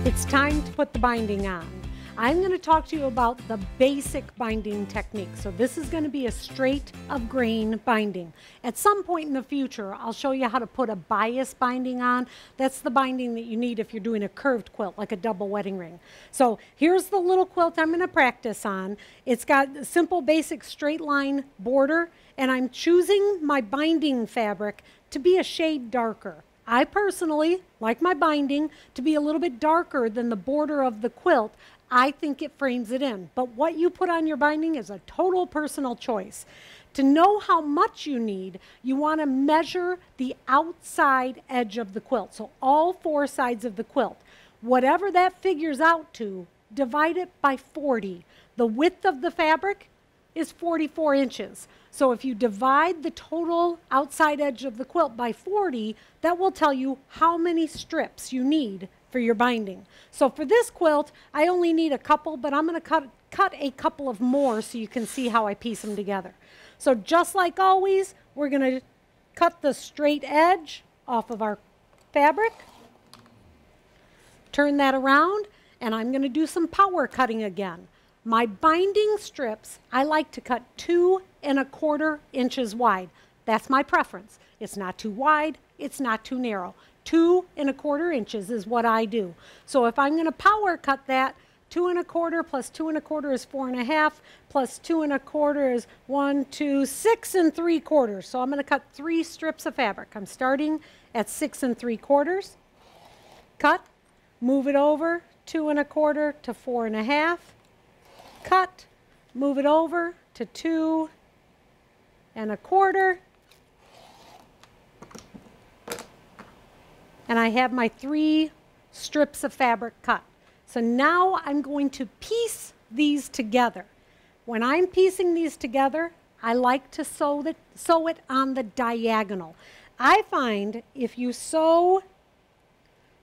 It's time to put the binding on. I'm going to talk to you about the basic binding technique. So this is going to be a straight of grain binding. At some point in the future, I'll show you how to put a bias binding on. That's the binding that you need if you're doing a curved quilt, like a double wedding ring. So here's the little quilt I'm going to practice on. It's got a simple, basic straight line border, and I'm choosing my binding fabric to be a shade darker. I personally like my binding to be a little bit darker than the border of the quilt. I think it frames it in. But what you put on your binding is a total personal choice. To know how much you need, you want to measure the outside edge of the quilt. So all four sides of the quilt. Whatever that figures out to, divide it by 40. The width of the fabric is 44 inches. So if you divide the total outside edge of the quilt by 40, that will tell you how many strips you need for your binding. So for this quilt, I only need a couple, but I'm going to cut a couple of more so you can see how I piece them together. So just like always, we're going to cut the straight edge off of our fabric, turn that around, and I'm going to do some power cutting again. My binding strips, I like to cut 2 1/4 inches wide. That's my preference. It's not too wide, it's not too narrow. 2 1/4 inches is what I do. So if I'm going to power cut that, 2 1/4 plus 2 1/4 is 4 1/2, plus 2 1/4 is 1, 2, 6 3/4. So I'm going to cut 3 strips of fabric. I'm starting at 6 3/4. Cut, move it over, 2 1/4 to 4 1/2. Cut, move it over to 2 1/4. And I have my 3 strips of fabric cut. So now I'm going to piece these together. When I'm piecing these together, I like to sew it on the diagonal. I find if you sew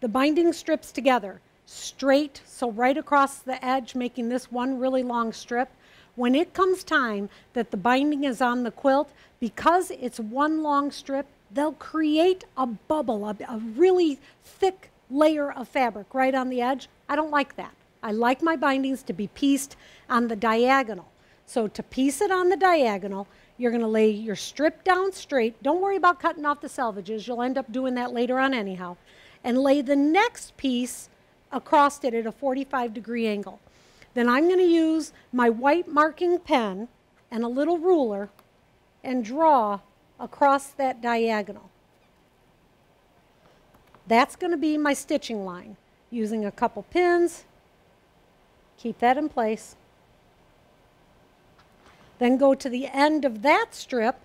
the binding strips together straight, so right across the edge, making this one really long strip, when it comes time that the binding is on the quilt, because it's one long strip, they'll create a bubble, a really thick layer of fabric right on the edge. I don't like that. I like my bindings to be pieced on the diagonal. So to piece it on the diagonal, you're going to lay your strip down straight. Don't worry about cutting off the selvages. You'll end up doing that later on anyhow. And lay the next piece across it at a 45-degree angle. Then I'm going to use my white marking pen and a little ruler and draw across that diagonal. That's going to be my stitching line. Using a couple pins, keep that in place. Then go to the end of that strip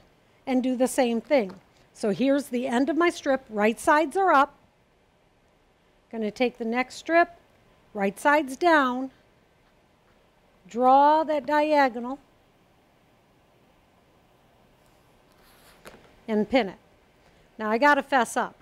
and do the same thing. So here's the end of my strip. Right sides are up. Going to take the next strip, right sides down, draw that diagonal, and pin it. Now I got to fess up.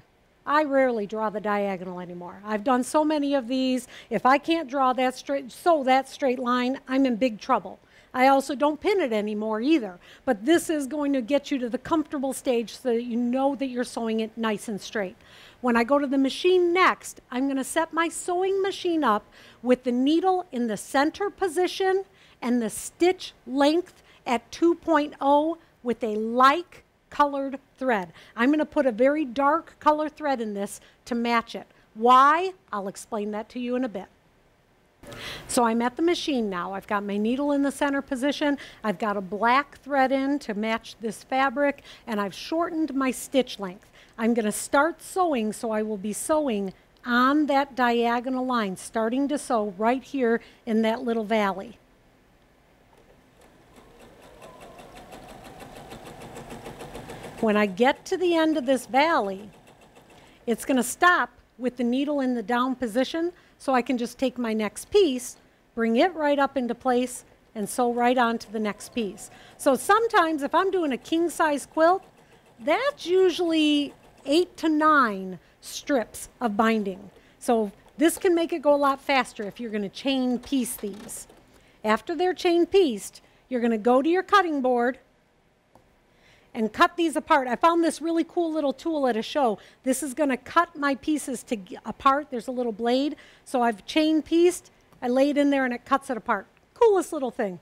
I rarely draw the diagonal anymore. I've done so many of these. If I can't draw that straight line, I'm in big trouble. I also don't pin it anymore either. But this is going to get you to the comfortable stage so that you know that you're sewing it nice and straight. When I go to the machine next, I'm going to set my sewing machine up with the needle in the center position and the stitch length at 2.0 with a like colored thread. I'm going to put a very dark color thread in this to match it. Why? I'll explain that to you in a bit. So I'm at the machine now. I've got my needle in the center position. I've got a black thread in to match this fabric, and I've shortened my stitch length. I'm going to start sewing, so I will be sewing on that diagonal line, starting to sew right here in that little valley. When I get to the end of this valley, it's going to stop with the needle in the down position, so I can just take my next piece, bring it right up into place, and sew right onto the next piece. So sometimes if I'm doing a king-size quilt, that's usually 8 to 9 strips of binding. So this can make it go a lot faster if you're going to chain piece these. After they're chain pieced, you're going to go to your cutting board and cut these apart. I found this really cool little tool at a show. This is going to cut my pieces apart. There's a little blade. So I've chain pieced. I lay it in there and it cuts it apart. Coolest little thing.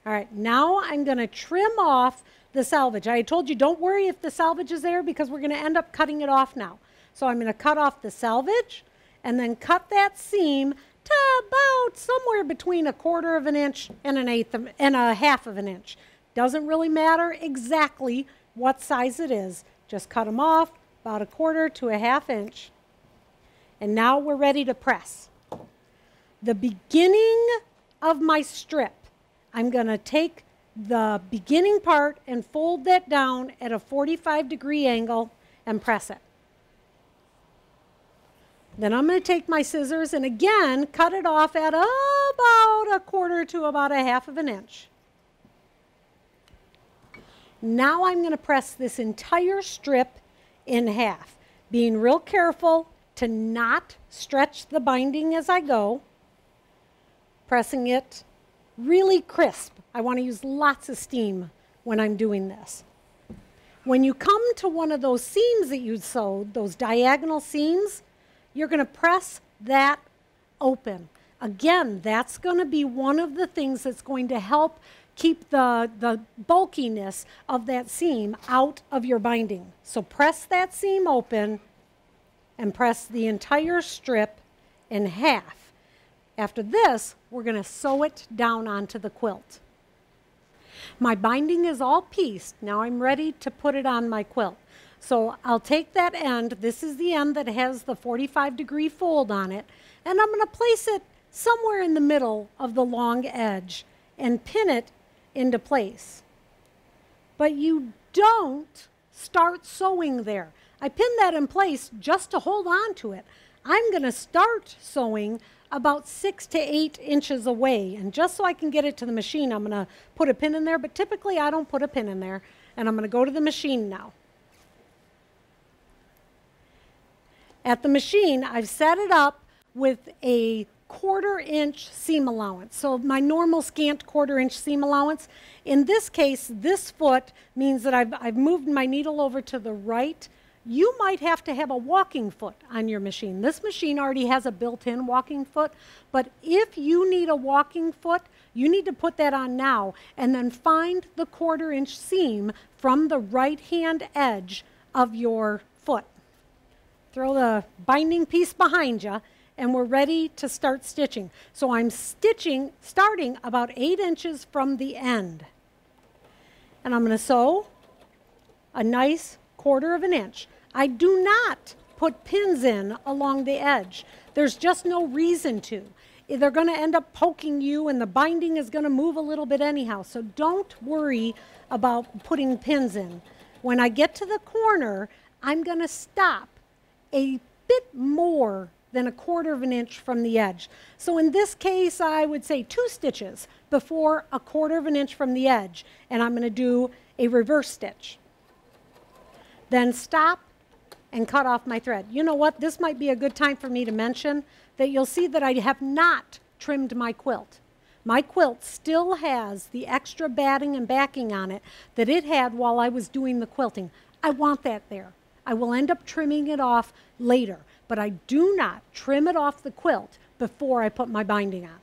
All right, now I'm going to trim off the selvage. I told you don't worry if the selvage is there because we're going to end up cutting it off now. So I'm going to cut off the selvage and then cut that seam to about somewhere between 1/4 of an inch and a half of an inch. Doesn't really matter exactly what size it is. Just cut them off about 1/4 to a half inch. And now we're ready to press. The beginning of my strip, I'm going to take the beginning part and fold that down at a 45-degree angle and press it. Then I'm going to take my scissors and again cut it off at about 1/4 to about a half of an inch. Now I'm going to press this entire strip in half, being real careful to not stretch the binding as I go, pressing it really crisp. I want to use lots of steam when I'm doing this. When you come to one of those seams that you sewed, those diagonal seams, you're going to press that open. Again, that's going to be one of the things that's going to help keep the bulkiness of that seam out of your binding. So press that seam open and press the entire strip in half. After this, we're going to sew it down onto the quilt. My binding is all pieced. Now I'm ready to put it on my quilt. So I'll take that end. This is the end that has the 45-degree fold on it. And I'm going to place it somewhere in the middle of the long edge and pin it into place. But you don't start sewing there. I pinned that in place just to hold on to it. I'm going to start sewing about 6 to 8 inches away. And just so I can get it to the machine, I'm going to put a pin in there. But typically, I don't put a pin in there. And I'm going to go to the machine now. At the machine, I've set it up with a 1/4 inch seam allowance. So my normal scant 1/4 inch seam allowance. In this case, this foot means that I've moved my needle over to the right. You might have to have a walking foot on your machine. This machine already has a built-in walking foot, but if you need a walking foot, you need to put that on now and then find the 1/4 inch seam from the right-hand edge of your foot. Throw the binding piece behind you, and we're ready to start stitching. So I'm starting about 8 inches from the end. And I'm going to sew a nice 1/4 of an inch. I do not put pins in along the edge. There's just no reason to. They're going to end up poking you, and the binding is going to move a little bit anyhow. So don't worry about putting pins in. When I get to the corner, I'm going to stop a bit more than 1/4 of an inch from the edge. So in this case, I would say 2 stitches before 1/4 of an inch from the edge, and I'm going to do a reverse stitch. Then stop and cut off my thread. You know what? This might be a good time for me to mention that you'll see that I have not trimmed my quilt. My quilt still has the extra batting and backing on it that it had while I was doing the quilting. I want that there. I will end up trimming it off later, but I do not trim it off the quilt before I put my binding on.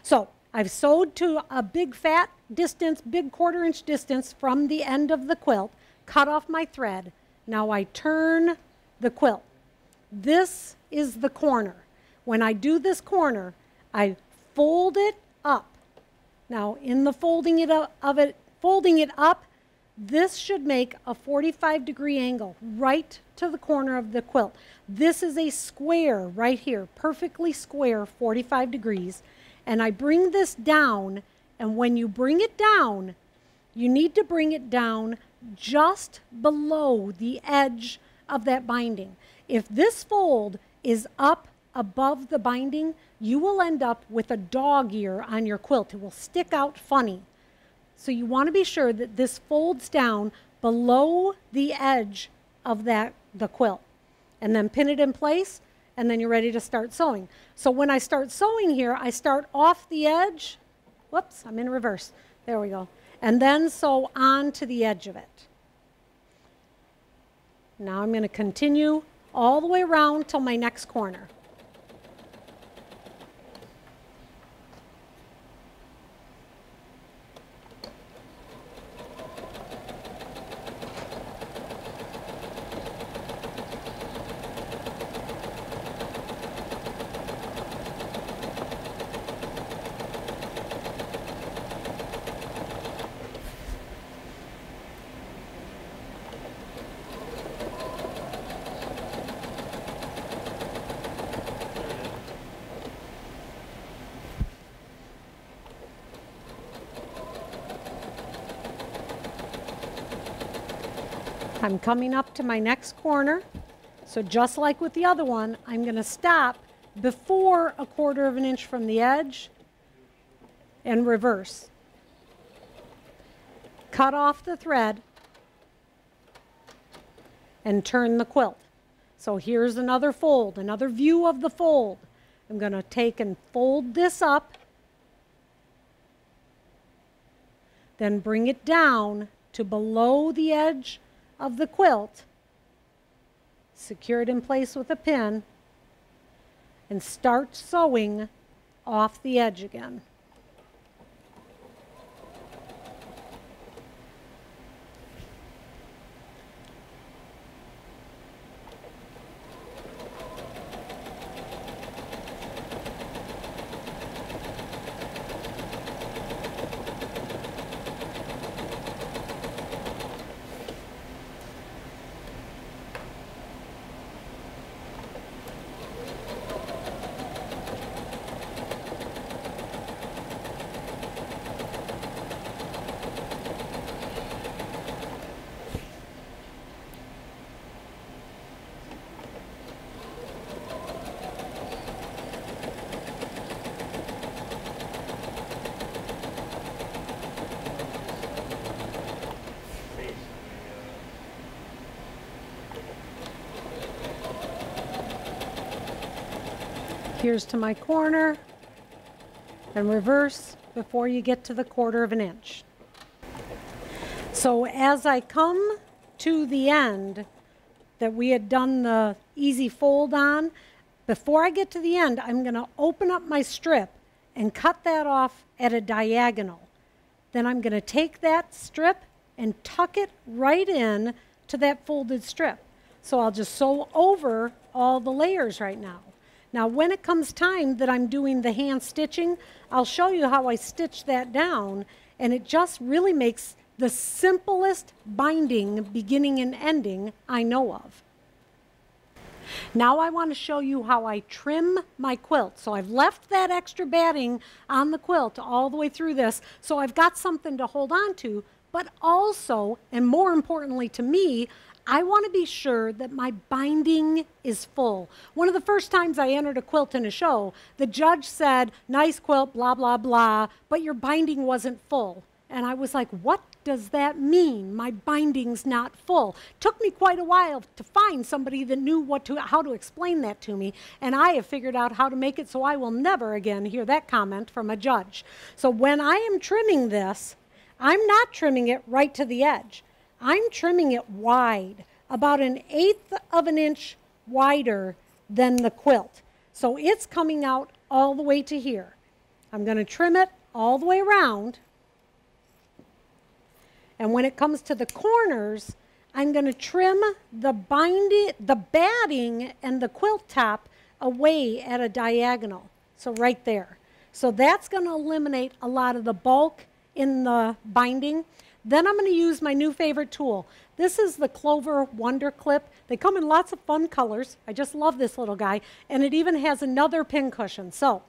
So I've sewed to a big fat distance, big 1/4 inch distance from the end of the quilt, cut off my thread. Now I turn the quilt. This is the corner. When I do this corner, I fold it up. Now in the folding it up, this should make a 45-degree angle right to the corner of the quilt. This is a square right here, perfectly square, 45 degrees. And I bring this down, and when you bring it down, you need to bring it down just below the edge of that binding. If this fold is up above the binding, you will end up with a dog ear on your quilt. It will stick out funny. So you want to be sure that this folds down below the edge of the quilt. And then pin it in place, and then you're ready to start sewing. So when I start sewing here, I start off the edge. Whoops, I'm in reverse. There we go. And then sew onto the edge of it. Now I'm going to continue all the way around till my next corner. I'm coming up to my next corner. So just like with the other one, I'm going to stop before 1/4 of an inch from the edge and reverse. Cut off the thread and turn the quilt. So here's another fold, another view of the fold. I'm going to take and fold this up, then bring it down to below the edge of the quilt, secure it in place with a pin, and start sewing off the edge again. Here's to my corner, and reverse before you get to the 1/4 of an inch. So as I come to the end that we had done the easy fold on, before I get to the end, I'm going to open up my strip and cut that off at a diagonal. Then I'm going to take that strip and tuck it right in to that folded strip. So I'll just sew over all the layers right now. Now, when it comes time that I'm doing the hand stitching, I'll show you how I stitch that down, and it just really makes the simplest binding beginning and ending I know of. Now I want to show you how I trim my quilt. So I've left that extra batting on the quilt all the way through this, so I've got something to hold on to, but also, and more importantly to me, I want to be sure that my binding is full. One of the first times I entered a quilt in a show, the judge said, "Nice quilt, blah, blah, blah, but your binding wasn't full." And I was like, what does that mean? My binding's not full. Took me quite a while to find somebody that knew how to explain that to me, and I have figured out how to make it so I will never again hear that comment from a judge. So when I am trimming this, I'm not trimming it right to the edge. I'm trimming it wide, about 1/8 of an inch wider than the quilt. So it's coming out all the way to here. I'm going to trim it all the way around. And when it comes to the corners, I'm going to trim the batting and the quilt top away at a diagonal. So right there. So that's going to eliminate a lot of the bulk in the binding. Then I'm going to use my new favorite tool. This is the Clover Wonder Clip. They come in lots of fun colors. I just love this little guy. And it even has another pin cushion. So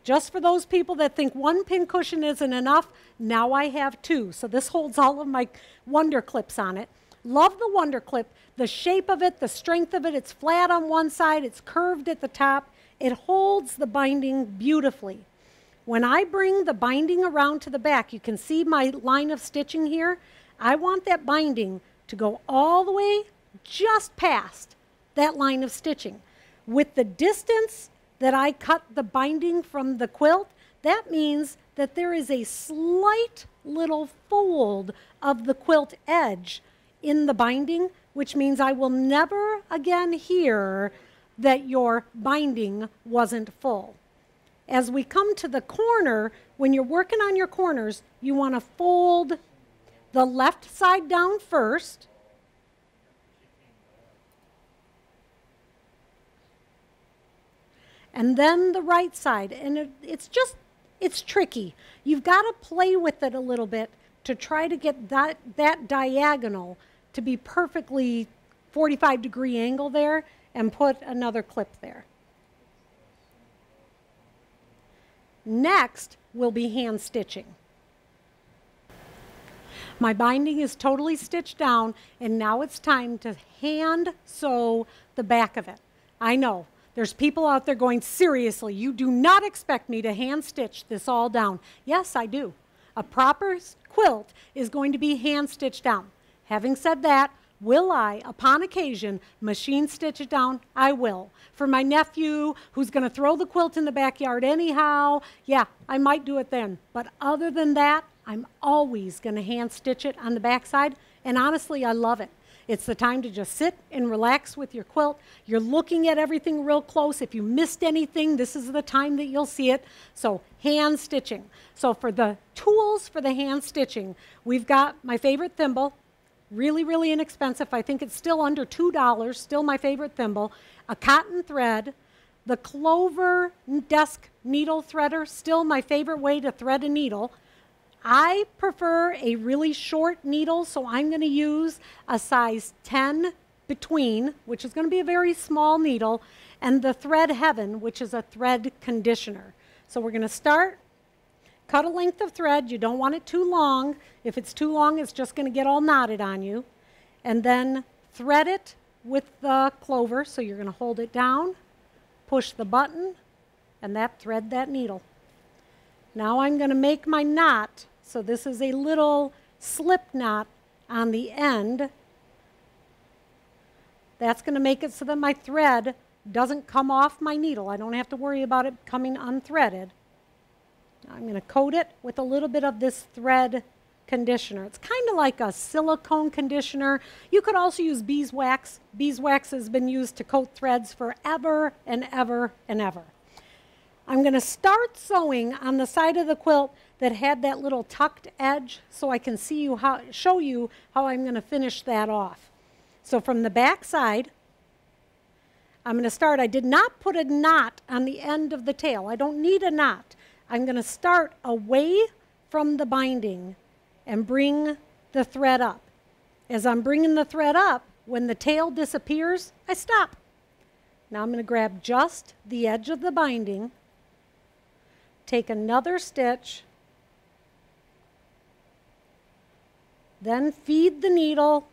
just for those people that think one pin cushion isn't enough, now I have two. So this holds all of my Wonder Clips on it. Love the Wonder Clip. The shape of it, the strength of it, it's flat on one side, it's curved at the top. It holds the binding beautifully. When I bring the binding around to the back, you can see my line of stitching here. I want that binding to go all the way just past that line of stitching. With the distance that I cut the binding from the quilt, that means that there is a slight little fold of the quilt edge in the binding, which means I will never again hear that your binding wasn't full. As we come to the corner, when you're working on your corners, you want to fold the left side down first. And then the right side. And it's tricky. You've got to play with it a little bit to try to get that diagonal to be perfectly 45-degree angle there, and put another clip there. Next will be hand stitching. My binding is totally stitched down, and now it's time to hand sew the back of it. I know, there's people out there going, seriously, you do not expect me to hand stitch this all down. Yes, I do. A proper quilt is going to be hand stitched down. Having said that, will I, upon occasion, machine stitch it down? I will. For my nephew, who's going to throw the quilt in the backyard anyhow, yeah, I might do it then. But other than that, I'm always going to hand stitch it on the backside, and honestly, I love it. It's the time to just sit and relax with your quilt. You're looking at everything real close. If you missed anything, this is the time that you'll see it. So hand stitching. So for the tools for the hand stitching, we've got my favorite thimble. Really, really inexpensive. I think it's still under $2, still my favorite thimble. A cotton thread, the Clover desk needle threader, still my favorite way to thread a needle. I prefer a really short needle, so I'm going to use a size 10 between, which is going to be a very small needle, and the Thread Heaven, which is a thread conditioner. So we're going to start. Cut a length of thread. You don't want it too long. If it's too long, it's just going to get all knotted on you. And then thread it with the clover. So you're going to hold it down, push the button, and thread that needle. Now I'm going to make my knot. So this is a little slip knot on the end. That's going to make it so that my thread doesn't come off my needle. I don't have to worry about it coming unthreaded. I'm going to coat it with a little bit of this thread conditioner. It's kind of like a silicone conditioner. You could also use beeswax. Beeswax has been used to coat threads forever and ever and ever. I'm going to start sewing on the side of the quilt that had that little tucked edge so I can show you how I'm going to finish that off. So from the back side, I'm going to start. I did not put a knot on the end of the tail. I don't need a knot. I'm going to start away from the binding and bring the thread up. As I'm bringing the thread up, when the tail disappears, I stop. Now I'm going to grab just the edge of the binding, take another stitch, then feed the needle.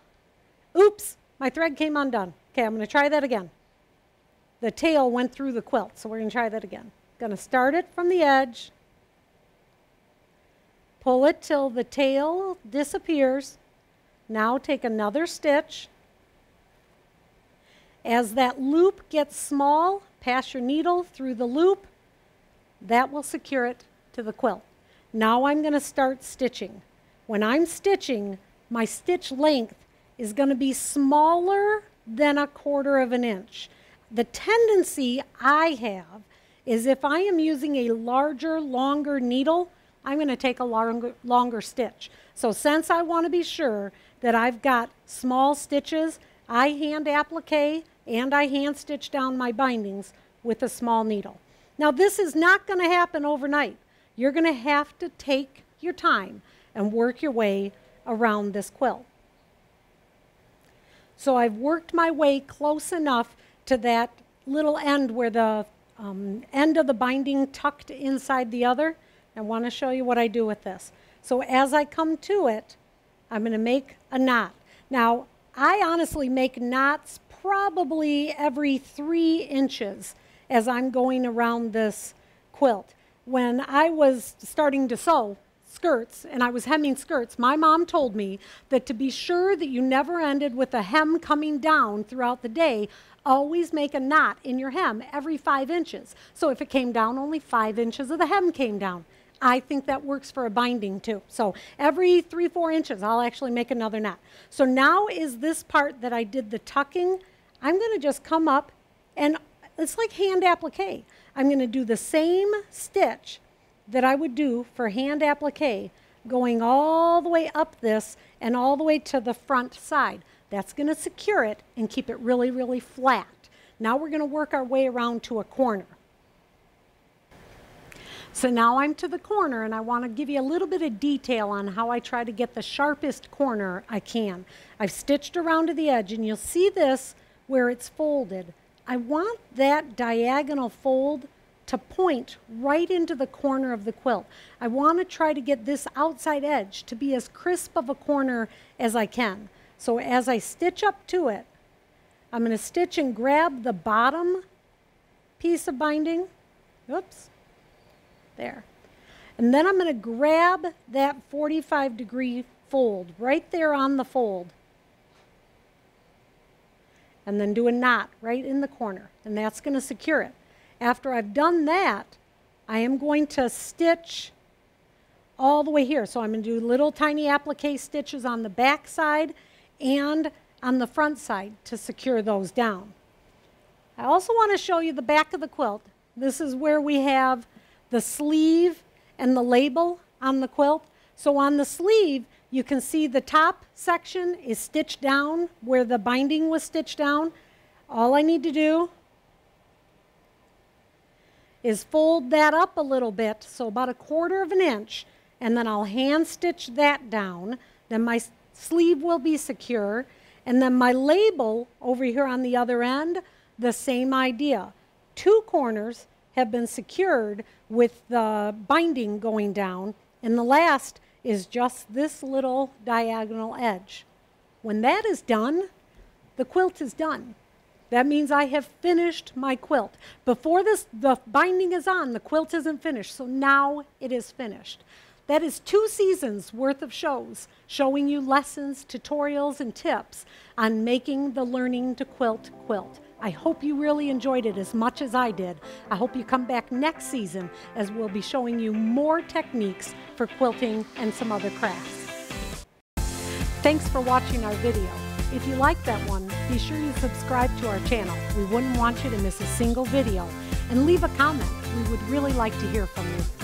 Oops, my thread came undone. Okay, I'm going to try that again. The tail went through the quilt, so we're going to try that again. Going to start it from the edge, pull it till the tail disappears. Now take another stitch. As that loop gets small, pass your needle through the loop. That will secure it to the quilt. Now I'm going to start stitching. When I'm stitching, my stitch length is going to be smaller than 1/4 inch. The tendency I have is if I am using a larger, longer needle, I'm going to take a longer stitch. So since I want to be sure that I've got small stitches, I hand applique and I hand stitch down my bindings with a small needle. Now this is not going to happen overnight. You're going to have to take your time and work your way around this quilt. So I've worked my way close enough to that little end where the end of the binding tucked inside the other. I want to show you what I do with this. So as I come to it, I'm going to make a knot. Now, I honestly make knots probably every 3 inches as I'm going around this quilt. When I was starting to sew skirts and I was hemming skirts, my mom told me that to be sure that you never ended with a hem coming down throughout the day, always make a knot in your hem every 5 inches. So if it came down, only 5 inches of the hem came down. I think that works for a binding too. So every 3-4 inches, I'll actually make another knot. So now is this part that I did the tucking. I'm going to just come up, and it's like hand applique. I'm going to do the same stitch that I would do for hand applique, going all the way up this and all the way to the front side. That's going to secure it and keep it really, really flat. Now we're going to work our way around to a corner. So now I'm to the corner, and I want to give you a little bit of detail on how I try to get the sharpest corner I can. I've stitched around to the edge, and you'll see this where it's folded. I want that diagonal fold to point right into the corner of the quilt. I want to try to get this outside edge to be as crisp of a corner as I can. So as I stitch up to it, I'm going to stitch and grab the bottom piece of binding. Oops. There. And then I'm going to grab that 45-degree fold right there on the fold. And then do a knot right in the corner. And that's going to secure it. After I've done that, I am going to stitch all the way here. So I'm going to do little tiny applique stitches on the back side and on the front side to secure those down. I also want to show you the back of the quilt. This is where we have the sleeve and the label on the quilt. So on the sleeve, you can see the top section is stitched down where the binding was stitched down. All I need to do is fold that up a little bit, so about 1/4 of an inch, and then I'll hand stitch that down. Then my sleeve will be secure, and then my label over here on the other end, the same idea. 2 corners have been secured with the binding going down, and the last is just this little diagonal edge. When that is done, the quilt is done. That means I have finished my quilt. Before the binding is on, the quilt isn't finished, so now it is finished. That is 2 seasons worth of shows showing you lessons, tutorials, and tips on making the Learning to Quilt quilt. I hope you really enjoyed it as much as I did. I hope you come back next season as we'll be showing you more techniques for quilting and some other crafts. Thanks for watching our video. If you like that one, be sure you subscribe to our channel. We wouldn't want you to miss a single video. And leave a comment. We would really like to hear from you.